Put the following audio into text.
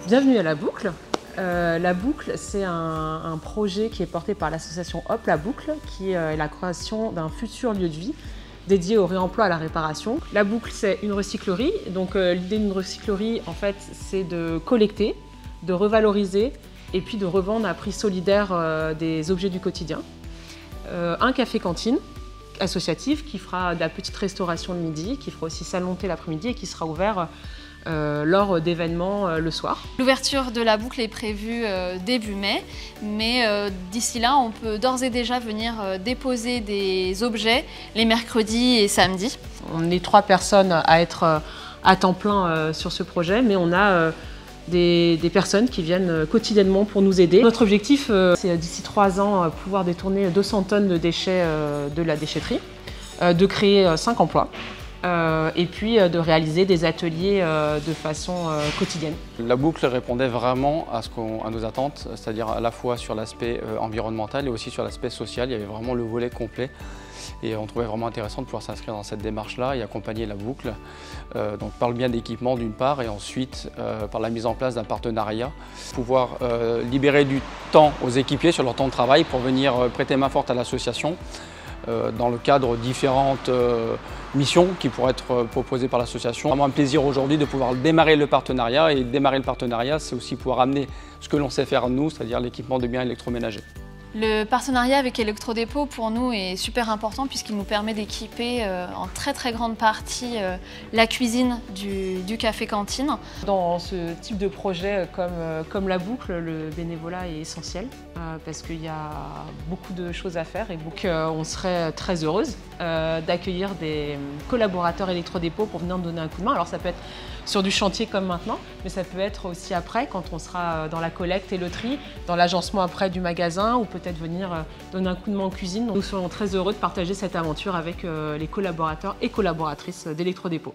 Bienvenue à La Boucle. La Boucle, c'est un projet qui est porté par l'association Hop La Boucle, qui est la création d'un futur lieu de vie dédié au réemploi à la réparation. La Boucle, c'est une recyclerie. Donc l'idée d'une recyclerie, en fait, c'est de collecter, de revaloriser et puis de revendre à prix solidaire des objets du quotidien. Un café-cantine associatif qui fera de la petite restauration le midi, qui fera aussi salon thé l'après-midi et qui sera ouvert lors d'événements le soir. L'ouverture de la boucle est prévue début mai, mais d'ici là, on peut d'ores et déjà venir déposer des objets les mercredis et samedis. On est 3 personnes à être à temps plein sur ce projet, mais on a des personnes qui viennent quotidiennement pour nous aider. Notre objectif, c'est d'ici 3 ans pouvoir détourner 200 tonnes de déchets de la déchetterie, de créer 5 emplois. Et puis de réaliser des ateliers de façon quotidienne. La boucle répondait vraiment à nos attentes, c'est-à-dire à la fois sur l'aspect environnemental et aussi sur l'aspect social. Il y avait vraiment le volet complet et on trouvait vraiment intéressant de pouvoir s'inscrire dans cette démarche-là et accompagner la boucle. Donc par le bien d'équipement d'une part et ensuite par la mise en place d'un partenariat. Pouvoir libérer du temps aux équipiers sur leur temps de travail pour venir prêter main forte à l'association. Dans le cadre de différentes missions qui pourraient être proposées par l'association. C'est vraiment un plaisir aujourd'hui de pouvoir démarrer le partenariat et démarrer le partenariat, c'est aussi pouvoir amener ce que l'on sait faire nous, c'est-à-dire l'équipement de biens électroménagers. Le partenariat avec Electrodépôt pour nous est super important puisqu'il nous permet d'équiper en très grande partie la cuisine du café-cantine. Dans ce type de projet comme la boucle, le bénévolat est essentiel parce qu'il y a beaucoup de choses à faire et donc on serait très heureuse d'accueillir des collaborateurs Electrodépôt pour venir nous donner un coup de main. Alors ça peut être sur du chantier comme maintenant, mais ça peut être aussi après quand on sera dans la collecte et le tri, dans l'agencement après du magasin ou peut-être venir donner un coup de main en cuisine. Nous serions très heureux de partager cette aventure avec les collaborateurs et collaboratrices d'Electrodépôt.